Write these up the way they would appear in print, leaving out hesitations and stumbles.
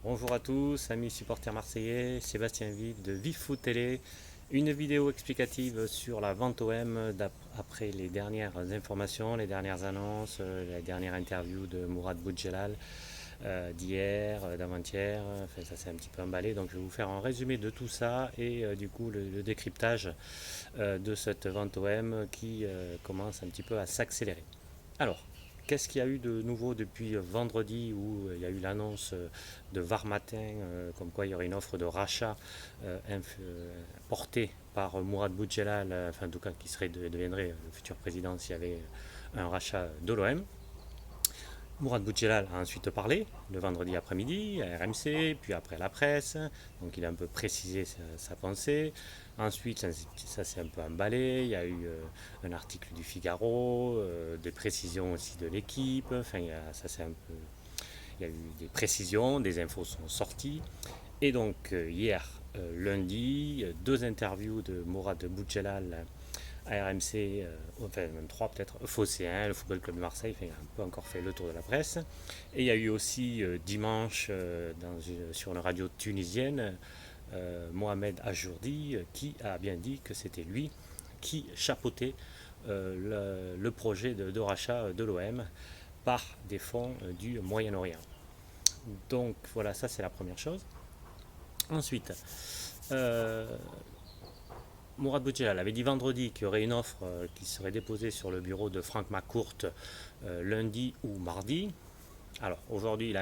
Bonjour à tous, amis supporters marseillais, Sébastien Vive de Vive Foot Télé. Une vidéo explicative sur la vente OM après les dernières informations, les dernières annonces, la dernière interview de Mourad Boudjelal d'hier, d'avant-hier. Enfin, ça s'est un petit peu emballé, donc je vais vous faire un résumé de tout ça et du coup le décryptage de cette vente OM qui commence un petit peu à s'accélérer. Alors, qu'est-ce qu'il y a eu de nouveau depuis vendredi où il y a eu l'annonce de Var Matin comme quoi il y aurait une offre de rachat portée par Mourad Boudjelal, enfin en tout cas qui deviendrait le futur président s'il y avait un rachat de l'OM. Mourad Boudjelal a ensuite parlé le vendredi après-midi à RMC, puis après à la presse, donc il a un peu précisé sa pensée. Ensuite, ça s'est un peu emballé, il y a eu un article du Figaro, des précisions aussi de l'équipe, enfin il y a eu des précisions, des infos sont sorties. Et donc hier, lundi, deux interviews de Mourad Boudjelal à RMC, enfin même trois peut-être, Phocéen, le Football Club de Marseille, enfin, il a un peu encore fait le tour de la presse. Et il y a eu aussi dimanche sur une radio tunisienne, Mohamed Ajourdi, qui a bien dit que c'était lui qui chapeautait le projet de rachat de l'OM par des fonds du Moyen-Orient. Donc voilà, ça c'est la première chose. Ensuite, euh, Mourad Boudjelal avait dit vendredi qu'il y aurait une offre qui serait déposée sur le bureau de Franck McCourt lundi ou mardi. Alors aujourd'hui,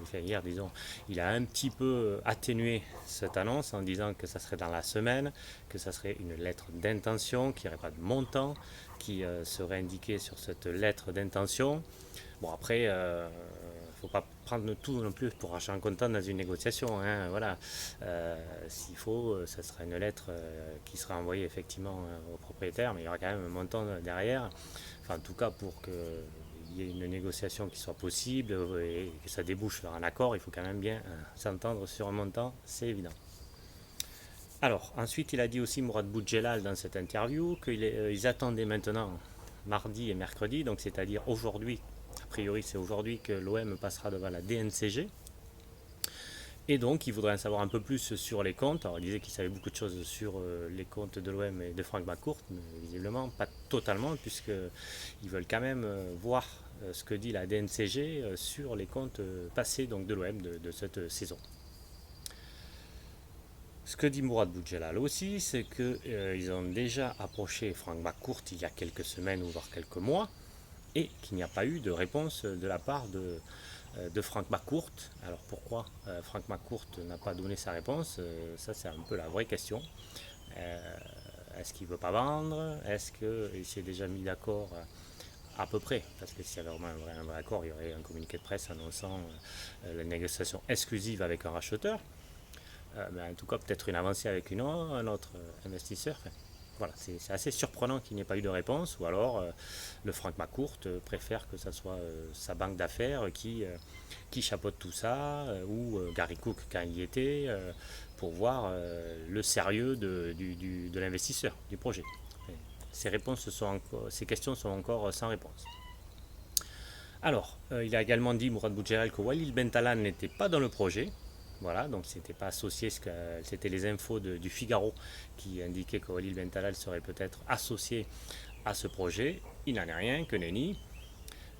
enfin hier disons, il a un petit peu atténué cette annonce en disant que ça serait dans la semaine, que ça serait une lettre d'intention, qu'il n'y aurait pas de montant qui serait indiqué sur cette lettre d'intention. Bon après, faut pas prendre tout non plus pour argent comptant dans une négociation. Hein, voilà. S'il faut, ça sera une lettre qui sera envoyée effectivement au propriétaire, mais il y aura quand même un montant derrière. Enfin, en tout cas, pour qu'il y ait une négociation qui soit possible et que ça débouche vers un accord, il faut quand même bien s'entendre sur un montant, c'est évident. Alors, ensuite, il a dit aussi Mourad Boudjelal dans cette interview qu'ils attendaient maintenant mardi et mercredi, donc c'est-à-dire aujourd'hui. A priori, c'est aujourd'hui que l'OM passera devant la DNCG. Et donc, il voudrait en savoir un peu plus sur les comptes. Alors, il disait qu'il savait beaucoup de choses sur les comptes de l'OM et de Franck McCourt, mais visiblement pas totalement, puisqu'ils veulent quand même voir ce que dit la DNCG sur les comptes passés donc, de l'OM de cette saison. Ce que dit Mourad Boudjelal aussi, c'est qu'ils ont déjà approché Franck McCourt il y a quelques semaines ou voire quelques mois, et qu'il n'y a pas eu de réponse de la part de Franck McCourt. Alors pourquoi Franck McCourt n'a pas donné sa réponse Ça c'est un peu la vraie question. Euh, Est-ce qu'il ne veut pas vendre? Est-ce qu'il s'est déjà mis d'accord à peu près? Parce que s'il y avait vraiment un vrai accord, il y aurait un communiqué de presse annonçant la négociation exclusive avec un racheteur. Mais en tout cas peut-être une avancée avec un autre investisseur. Enfin, voilà, c'est assez surprenant qu'il n'y ait pas eu de réponse, ou alors le Franck McCourt préfère que ce soit sa banque d'affaires qui chapeaute tout ça, ou Gary Cook quand il y était, pour voir le sérieux de l'investisseur, du projet. Ces questions sont encore sans réponse. Alors, il a également dit, Mourad Boudjelal, que Walid Bentalan n'était pas dans le projet. Voilà, donc c'était pas associé, c'était les infos du Figaro qui indiquaient que Walid Bentalan serait peut-être associé à ce projet. Il n'en est rien, que nenni.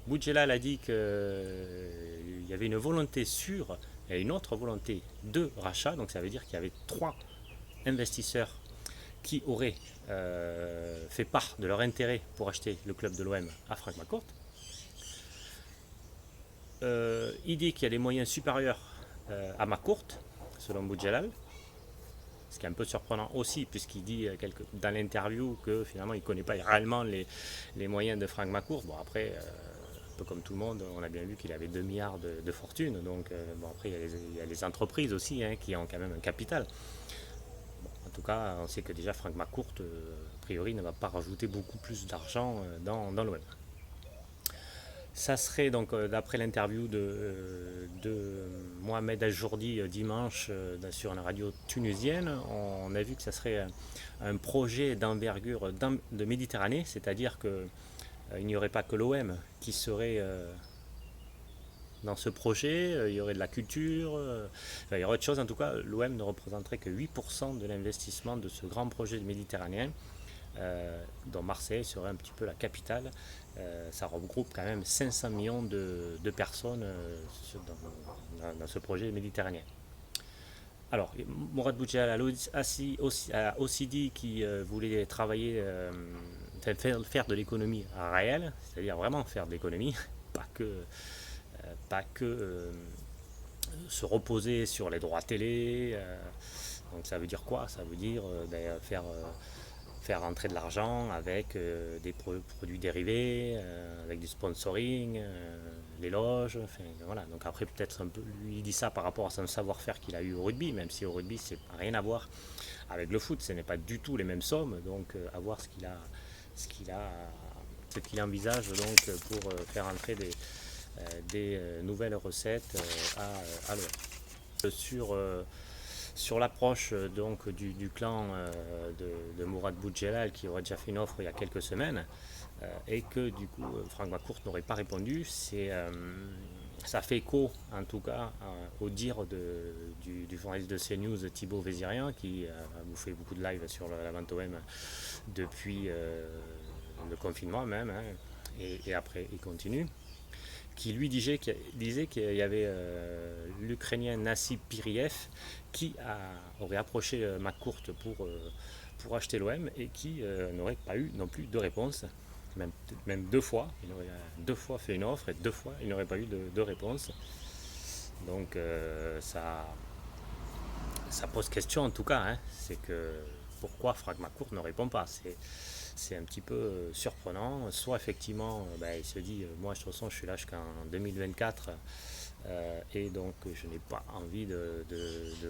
Boudjelal a dit qu'il y avait une volonté sûre et une autre volonté de rachat, donc ça veut dire qu'il y avait trois investisseurs qui auraient fait part de leur intérêt pour acheter le club de l'OM à Franck McCourt. Il dit qu'il y a des moyens supérieurs à McCourt, selon Boudjelal, ce qui est un peu surprenant aussi, puisqu'il dit dans l'interview que finalement il ne connaît pas réellement les moyens de Franck McCourt. Bon, après, un peu comme tout le monde, on a bien vu qu'il avait 2 milliards de fortune, donc bon, après il y a les entreprises aussi qui ont quand même un capital. Bon, en tout cas, on sait que déjà Franck McCourt, a priori, ne va pas rajouter beaucoup plus d'argent dans l'OM. Ça serait donc, d'après l'interview de Mohamed Ajourdi dimanche sur une radio tunisienne, on a vu que ça serait un projet d'envergure de Méditerranée, c'est-à-dire qu'il n'y aurait pas que l'OM qui serait dans ce projet, il y aurait de la culture, enfin, il y aurait autre chose. En tout cas, l'OM ne représenterait que 8% de l'investissement de ce grand projet méditerranéen, dont Marseille serait un petit peu la capitale. Ça regroupe quand même 500 millions de personnes dans ce projet méditerranéen. Alors, Mourad Boudjal a aussi dit qu'il voulait travailler, faire de l'économie réelle, c'est-à-dire vraiment faire de l'économie, pas que, pas que se reposer sur les droits télé. Donc ça veut dire quoi? Ça veut dire faire rentrer de l'argent avec des produits dérivés, avec du sponsoring, les loges, enfin, voilà. Donc après peut-être un peu, lui il dit ça par rapport à son savoir-faire qu'il a eu au rugby, même si au rugby c'est rien à voir avec le foot, ce n'est pas du tout les mêmes sommes, donc à voir ce qu'il a, ce qu'il envisage donc pour faire entrer des nouvelles recettes à l'OM. Sur l'approche donc du clan de Mourad Boudjelal qui aurait déjà fait une offre il y a quelques semaines et que du coup Franck McCourt n'aurait pas répondu, ça fait écho en tout cas au dire du journaliste de CNews Thibaut Vézirian qui a bouffé beaucoup de live sur la vente OM depuis le confinement même, hein, et après il continue, qui lui disait qu'il y avait l'Ukrainien Nassib Piriev qui aurait approché McCourt pour acheter l'OM et qui n'aurait pas eu non plus de réponse, même deux fois. Il aurait deux fois fait une offre et deux fois il n'aurait pas eu de réponse. Donc ça pose question en tout cas, hein. C'est que pourquoi Franck McCourt ne répond pas, c'est un petit peu surprenant. Soit effectivement, il se dit, moi de toute façon je suis là jusqu'en 2024 et donc je n'ai pas envie de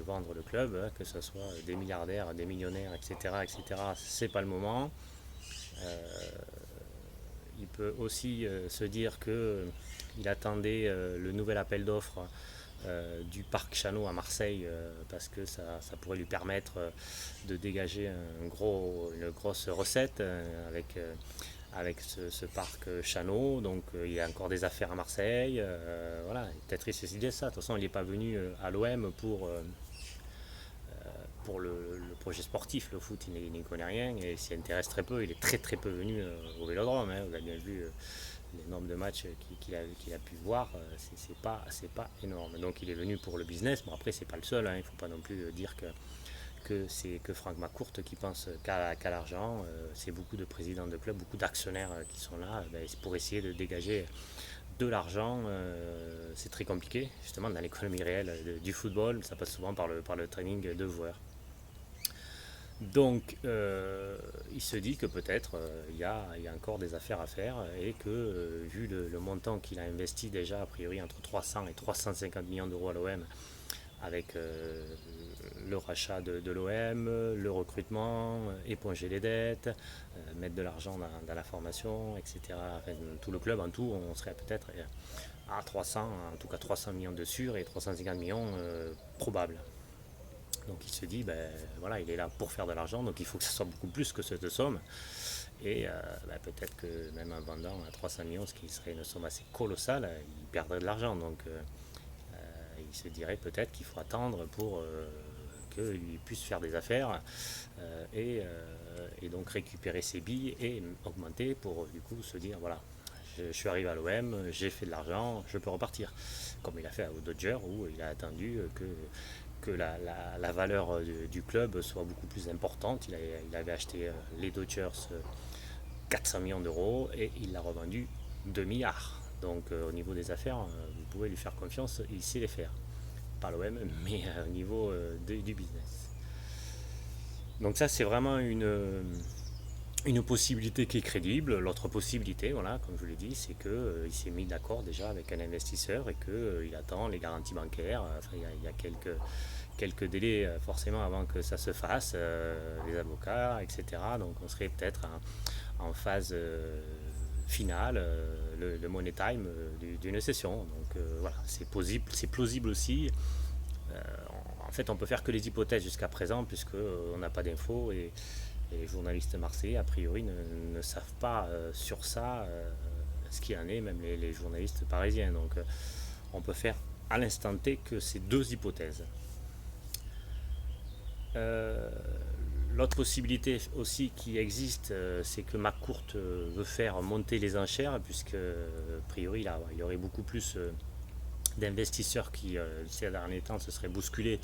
vendre le club, hein, que ce soit des milliardaires, des millionnaires, etc. etc. C'est pas le moment. Il peut aussi se dire qu'il attendait le nouvel appel d'offres du parc Chano à Marseille parce que ça pourrait lui permettre de dégager une grosse recette avec ce parc Chano. Donc il y a encore des affaires à Marseille. Voilà, peut-être il s'est dit ça. De toute façon, il n'est pas venu à l'OM pour le projet sportif. Le foot, il n'y connaît rien et s'y intéresse très peu. Il est très très peu venu au Vélodrome, hein. Vous avez bien vu les nombres de matchs qu'il a pu voir, c'est pas énorme. Donc il est venu pour le business. Bon, après, c'est pas le seul, hein. Il ne faut pas non plus dire que c'est que Franck McCourt qui pense qu'à l'argent. C'est beaucoup de présidents de clubs, beaucoup d'actionnaires qui sont là pour essayer de dégager de l'argent. C'est très compliqué, justement, dans l'économie réelle du football. Ça passe souvent par le training de joueurs. Donc il se dit que peut-être il y a encore des affaires à faire et que vu le montant qu'il a investi déjà a priori entre 300 et 350 millions d'euros à l'OM avec le rachat de l'OM, le recrutement, éponger les dettes, mettre de l'argent dans la formation, etc. Enfin, tout le club en tout, on serait peut-être à 300, en tout cas 300 millions de sûrs et 350 millions probables. Donc il se dit, voilà, il est là pour faire de l'argent, donc il faut que ce soit beaucoup plus que cette somme. Et peut-être que même en vendant à 300 millions, ce qui serait une somme assez colossale, il perdrait de l'argent. Donc il se dirait peut-être qu'il faut attendre pour qu'il puisse faire des affaires et donc récupérer ses billes et augmenter pour du coup se dire, voilà, je suis arrivé à l'OM, j'ai fait de l'argent, je peux repartir. Comme il a fait aux Dodgers où il a attendu que la valeur du club soit beaucoup plus importante. Il avait acheté les Dodgers 400 millions d'euros et il l'a revendu 2 milliards. Donc au niveau des affaires, vous pouvez lui faire confiance, il sait les faire. Pas l'OM, mais au niveau du business. Donc ça c'est vraiment une possibilité qui est crédible. L'autre possibilité, voilà, comme je vous l'ai dit, c'est qu'il s'est mis d'accord déjà avec un investisseur et qu'il attend les garanties bancaires. Enfin, il y a quelques délais forcément avant que ça se fasse, les avocats, etc. Donc on serait peut-être en phase finale, le money time d'une session. Donc voilà, c'est plausible aussi. En fait, on peut faire que les hypothèses jusqu'à présent puisqu'on n'a pas d'infos et les journalistes marseillais, a priori, ne savent pas sur ça ce qu'il en est, même les journalistes parisiens. Donc on peut faire à l'instant T que ces deux hypothèses. L'autre possibilité aussi qui existe, c'est que McCourt veut faire monter les enchères, puisque a priori il y aurait beaucoup plus d'investisseurs qui, ces derniers temps, se seraient bousculés,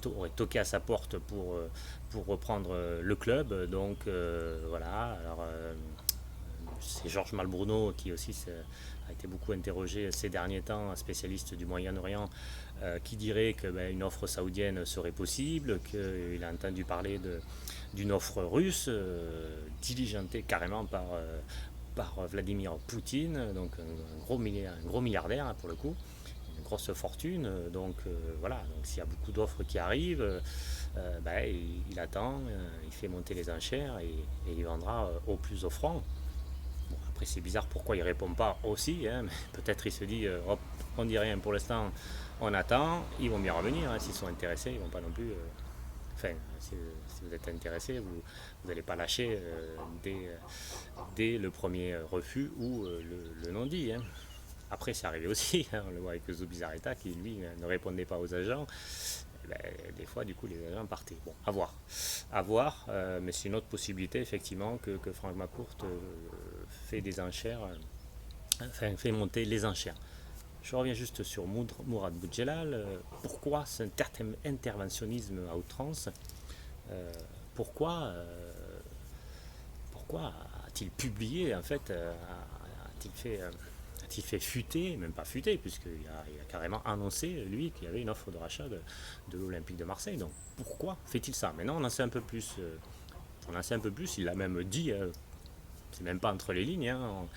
auraient toqué à sa porte pour reprendre le club. Donc voilà, alors c'est Georges Malbruno qui aussi a été beaucoup interrogé ces derniers temps, un spécialiste du Moyen-Orient, qui dirait qu'une offre saoudienne serait possible, qu'il a entendu parler d'une offre russe, diligentée carrément par Vladimir Poutine, donc un gros milliardaire hein, pour le coup, une grosse fortune. Donc voilà, donc s'il y a beaucoup d'offres qui arrivent, il attend, il fait monter les enchères et il vendra au plus offrant. Bon, après c'est bizarre pourquoi il ne répond pas aussi, hein, mais peut-être il se dit hop, on dit rien pour l'instant, on attend, ils vont bien revenir, hein, s'ils sont intéressés, ils ne vont pas non plus. Enfin, si vous êtes intéressé, vous n'allez pas lâcher dès le premier refus ou le non-dit. Hein. Après, c'est arrivé aussi, hein, on le voit avec Zubizarreta qui, lui, ne répondait pas aux agents. Des fois, du coup, les agents partaient. Bon, à voir, mais c'est une autre possibilité, effectivement, que Franck McCourt fait des enchères, fait monter les enchères. Je reviens juste sur Mourad Boudjelal. Pourquoi cet interventionnisme à outrance pourquoi a-t-il publié, en fait, a-t-il fait fuiter, même pas fuiter, puisqu'il a carrément annoncé, lui, qu'il y avait une offre de rachat de l'Olympique de Marseille. Donc pourquoi fait-il ça? Maintenant, on en sait un peu plus. Il l'a même dit. C'est même pas entre les lignes, hein.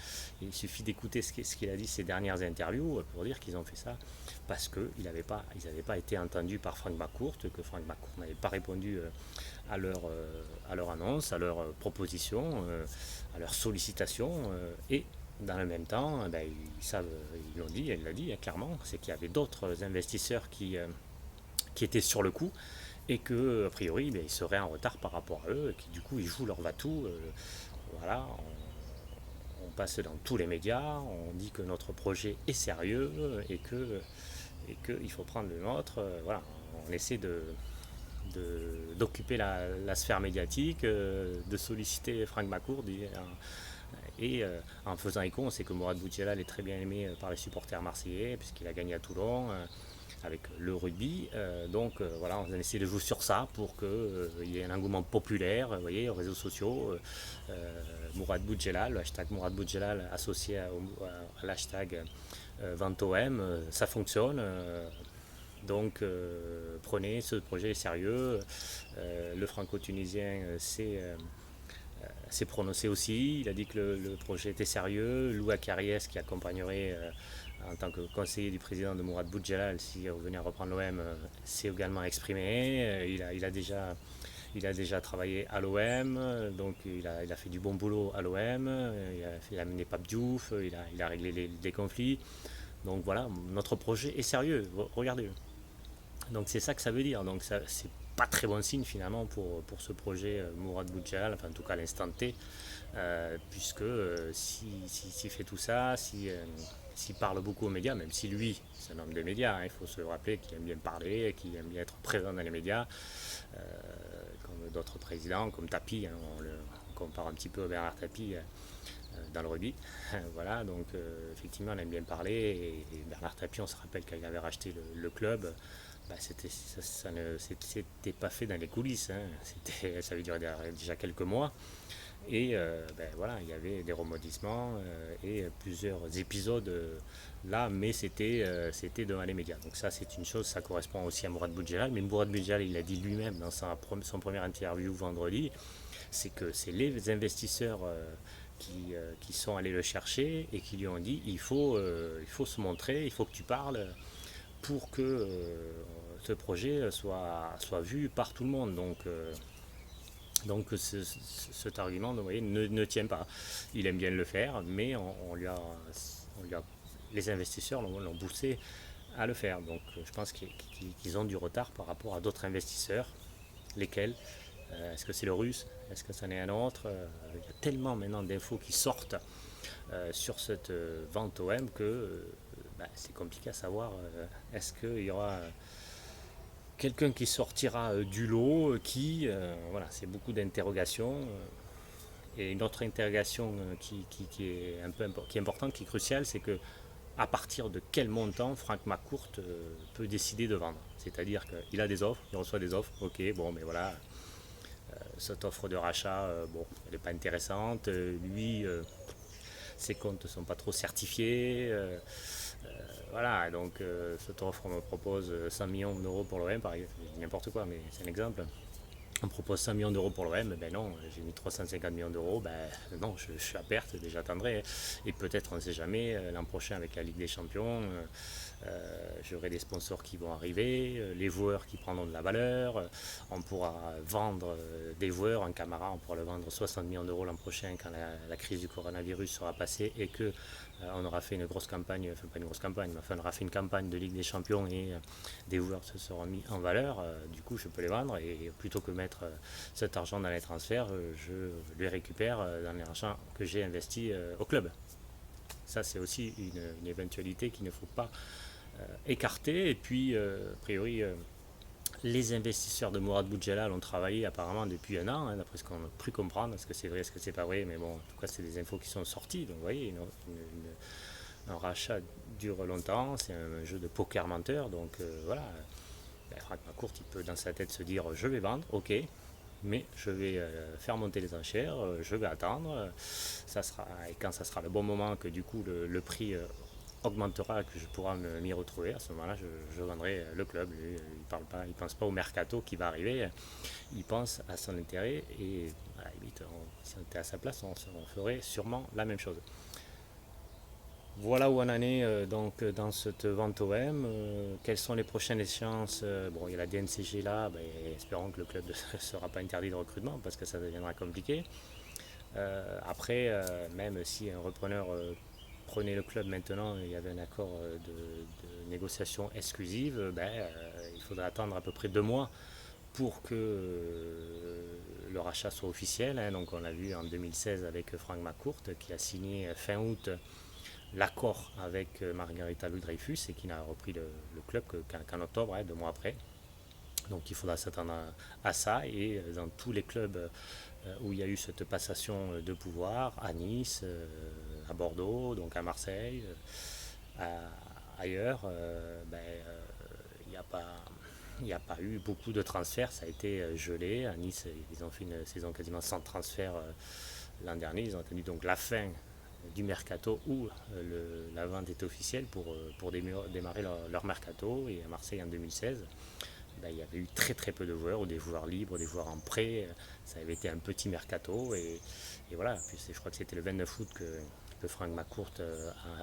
Il suffit d'écouter ce qu'il a dit ces dernières interviews pour dire qu'ils ont fait ça parce qu'ils n'avaient pas été entendus par Franck McCourt, que Franck McCourt n'avait pas répondu à leur annonce, à leur proposition, à leur sollicitation, et dans le même temps, ils l'ont dit, elle l'a dit clairement, c'est qu'il y avait d'autres investisseurs qui étaient sur le coup et que a priori ils seraient en retard par rapport à eux, et qui du coup ils jouent leur va-tout. Voilà, on passe dans tous les médias, on dit que notre projet est sérieux et qu'il faut prendre le nôtre. Voilà, on essaie d'occuper la sphère médiatique, de solliciter Franck McCourt et en faisant écho, on sait que Mourad Boudjelal est très bien aimé par les supporters marseillais puisqu'il a gagné à Toulon avec le rugby. Donc voilà, on essaie de jouer sur ça pour qu'il y ait un engouement populaire, vous voyez, aux réseaux sociaux. Mourad Boudjelal, le hashtag Mourad Boudjelal associé à l'hashtag VentoM, ça fonctionne. Donc prenez, ce projet est sérieux. Le franco-tunisien s'est prononcé aussi, il a dit que le projet était sérieux. Lou Acariès, qui accompagnerait en tant que conseiller du président de Mourad Boudjelal s'il revenait à reprendre l'OM, s'est également exprimé. Il a déjà travaillé à l'OM, donc il a fait du bon boulot à l'OM, il a mené Pape Diouf, il a réglé les conflits. Donc voilà, notre projet est sérieux, regardez-le. Donc c'est ça que ça veut dire. Donc c'est pas très bon signe finalement pour ce projet Mourad Boudjelal, enfin en tout cas à l'instant T, puisque s'il fait tout ça, s'il parle beaucoup aux médias, même si lui c'est un homme des médias, hein, il faut se rappeler qu'il aime bien parler, qu'il aime bien être présent dans les médias, comme d'autres présidents, comme Tapie, hein, on compare un petit peu à Bernard Tapie dans le rugby. Voilà, donc effectivement on aime bien parler, et Bernard Tapie, on se rappelle quand il avait racheté le club, ça ne s'était pas fait dans les coulisses, hein. Ça avait duré déjà quelques mois. Et voilà, il y avait des remodissements et plusieurs épisodes là, mais c'était devant les médias. Donc ça, c'est une chose, ça correspond aussi à Mourad Boudjelal. Mais Mourad Boudjelal, il a dit lui-même dans son première interview vendredi, c'est que c'est les investisseurs qui sont allés le chercher et qui lui ont dit il faut se montrer, il faut que tu parles pour que ce projet soit vu par tout le monde. Donc cet argument, vous voyez, ne tient pas. Il aime bien le faire, mais les investisseurs l'ont poussé à le faire. Donc je pense qu'ils ont du retard par rapport à d'autres investisseurs. Lesquels? Est-ce que c'est le russe? Est-ce que c'en est un autre? Il y a tellement maintenant d'infos qui sortent sur cette vente OM que c'est compliqué à savoir. Est-ce qu'il y aura quelqu'un qui sortira du lot, voilà, c'est beaucoup d'interrogations. Et une autre interrogation qui est qui est importante, qui est cruciale, c'est que à partir de quel montant Frank McCourt peut décider de vendre. C'est-à-dire qu'il a des offres, il reçoit des offres, ok, bon, mais voilà, cette offre de rachat, bon, elle n'est pas intéressante. Lui, ses comptes ne sont pas trop certifiés. Voilà, donc cette offre me propose 100 millions d'euros pour l'OM, par exemple, n'importe quoi, mais c'est un exemple. On propose 100 millions d'euros pour l'OM, ben non, j'ai mis 350 millions d'euros, ben non, je suis à perte, j'attendrai. Et peut-être, on ne sait jamais, l'an prochain avec la Ligue des Champions, j'aurai des sponsors qui vont arriver, les joueurs qui prendront de la valeur, on pourra vendre des joueurs, un Camara, on pourra le vendre 60 millions d'euros l'an prochain quand la crise du coronavirus sera passée et que on aura fait une grosse campagne, enfin pas une grosse campagne, mais enfin on aura fait une campagne de Ligue des Champions et des joueurs se seront mis en valeur, du coup je peux les vendre et plutôt que mettre cet argent dans les transferts, je les récupère dans l'argent que j'ai investi au club. Ça c'est aussi une éventualité qu'il ne faut pas écarter. Et puis a priori les investisseurs de Mourad Boudjelal ont travaillé apparemment depuis un an, hein, d'après ce qu'on a pu comprendre. Est-ce que c'est vrai, est-ce que c'est pas vrai? Mais bon, en tout cas, c'est des infos qui sont sorties. Donc, vous voyez, un rachat dure longtemps, c'est un jeu de poker menteur. Donc, voilà, Franck McCourt, il peut dans sa tête se dire je vais vendre, ok, mais je vais faire monter les enchères, je vais attendre. Ça sera, et quand ça sera le bon moment, que du coup, le prix augmentera, que je pourrai m'y retrouver, à ce moment-là, je vendrai le club. Lui, il pense pas au mercato qui va arriver, il pense à son intérêt et à la limite, si on était à sa place, on ferait sûrement la même chose. Voilà où on en est donc dans cette vente OM. Quelles sont les prochaines échéances? Bon, il y a la DNCG là, ben, espérons que le club ne sera pas interdit de recrutement parce que ça deviendra compliqué. Après, même si un repreneur prenait le club maintenant, il y avait un accord de négociation exclusive, il faudrait attendre à peu près 2 mois pour que le rachat soit officiel, hein. Donc on l'a vu en 2016 avec Franck McCourt qui a signé fin août l'accord avec Margarita Louis-Dreyfus et qui n'a repris le club qu'en octobre, hein, 2 mois après. Donc il faudra s'attendre à ça et dans tous les clubs où il y a eu cette passation de pouvoir, à Nice, à Bordeaux, donc à Marseille, ailleurs, il n'y a pas il n'y a pas eu beaucoup de transferts, ça a été gelé. À Nice, ils ont fait une saison quasiment sans transfert l'an dernier. Ils ont attendu donc la fin du mercato où la vente est officielle pour démarrer leur mercato. Et à Marseille en 2016, il y avait eu très très peu de joueurs, ou des joueurs libres, des joueurs en prêt. Ça avait été un petit mercato. Et voilà, puis je crois que c'était le 29 août que Franck McCourt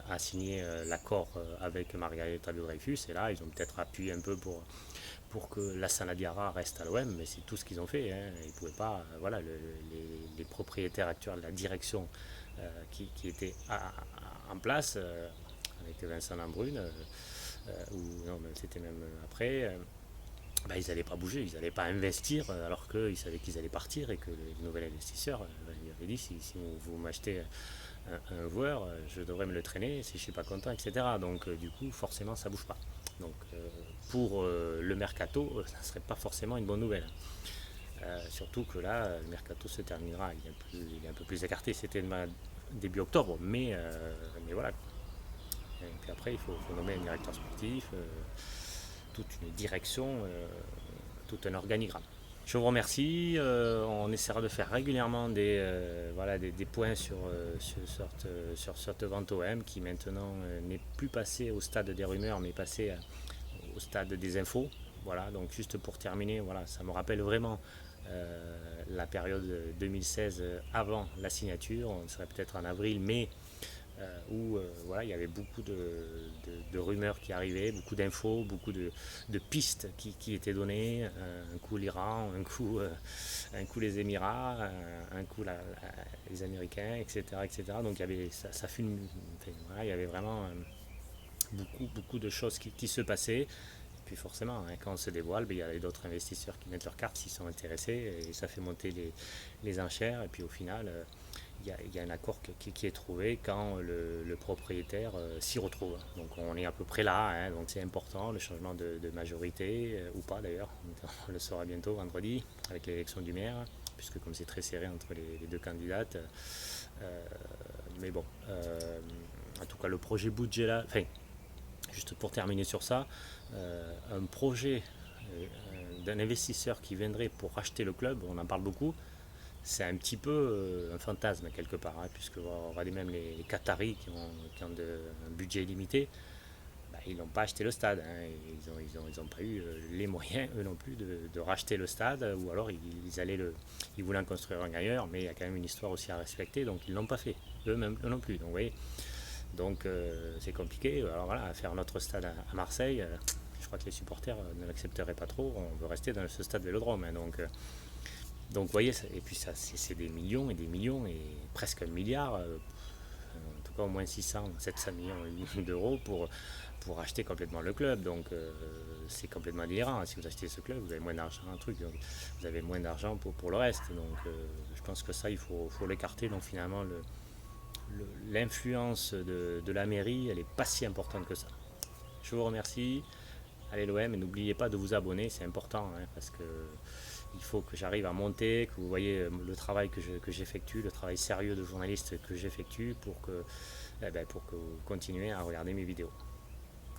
a signé l'accord avec Margarita Dreyfus. Et là, ils ont peut-être appuyé un peu pour que Lassana Diarra reste à l'OM, mais c'est tout ce qu'ils ont fait, hein. Ils ne pouvaient pas, voilà, les propriétaires actuels, la direction qui était en place, avec Vincent Lambrune, ou non, c'était même après, ils n'allaient pas bouger, ils n'allaient pas investir alors qu'ils savaient qu'ils allaient partir et que le nouvel investisseur lui avait dit si vous m'achetez un joueur, je devrais me le traîner si je ne suis pas content, etc. Donc du coup, forcément, ça ne bouge pas. Donc pour le mercato, ça ne serait pas forcément une bonne nouvelle. Surtout que là, le mercato se terminera, il est un peu plus écarté. C'était début octobre, mais voilà. Et puis après, il faut nommer un directeur sportif, toute une direction, tout un organigramme. Je vous remercie. On essaiera de faire régulièrement des points sur cette vente OM qui maintenant n'est plus passée au stade des rumeurs, mais passée au stade des infos. Voilà, donc juste pour terminer, voilà, ça me rappelle vraiment la période 2016 avant la signature. On serait peut-être en avril, mai, où voilà, il y avait beaucoup de rumeurs qui arrivaient, beaucoup d'infos, beaucoup de pistes qui étaient données. Un coup l'Iran, un coup les Émirats, un coup les Américains, etc., etc. Donc il y avait, ça fut voilà, il y avait vraiment beaucoup de choses qui se passaient. Et puis forcément, hein, quand on se dévoile, il y a d'autres investisseurs qui mettent leurs cartes s'ils sont intéressés et ça fait monter les enchères. Et puis au final, il y a un accord qui est trouvé quand le propriétaire s'y retrouve. Donc on est à peu près là, hein, donc c'est important, le changement de majorité, ou pas d'ailleurs, on le saura bientôt vendredi, avec l'élection du maire, puisque comme c'est très serré entre les deux candidates. Mais bon, en tout cas le projet Boudjela, enfin, juste pour terminer sur ça, un projet d'un investisseur qui viendrait pour racheter le club, on en parle beaucoup, c'est un petit peu un fantasme quelque part, hein, puisque regardez même les Qataris qui ont un budget limité, bah, ils n'ont pas acheté le stade, hein, ils ont pas eu les moyens, eux non plus, de racheter le stade, ou alors ils voulaient en construire un ailleurs, mais il y a quand même une histoire aussi à respecter, donc ils ne l'ont pas fait, eux-mêmes eux non plus. Donc, vous voyez, donc c'est compliqué. Alors voilà, faire notre stade à Marseille, je crois que les supporters ne l'accepteraient pas trop, on veut rester dans ce stade Vélodrome, hein, donc vous voyez, et puis ça c'est des millions et des millions et presque un milliard, en tout cas au moins 600, 700 millions d'euros pour acheter complètement le club. Donc c'est complètement délirant. Si vous achetez ce club, vous avez moins d'argent, vous avez moins d'argent pour le reste. Donc je pense que ça, il faut l'écarter. Donc finalement, l'influence de la mairie, elle n'est pas si importante que ça. Je vous remercie. Allez l'OM, et n'oubliez pas de vous abonner, c'est important, hein, parce que il faut que j'arrive à monter, que vous voyez le travail que j'effectue, le travail sérieux de journaliste que j'effectue pour que vous continuiez à regarder mes vidéos.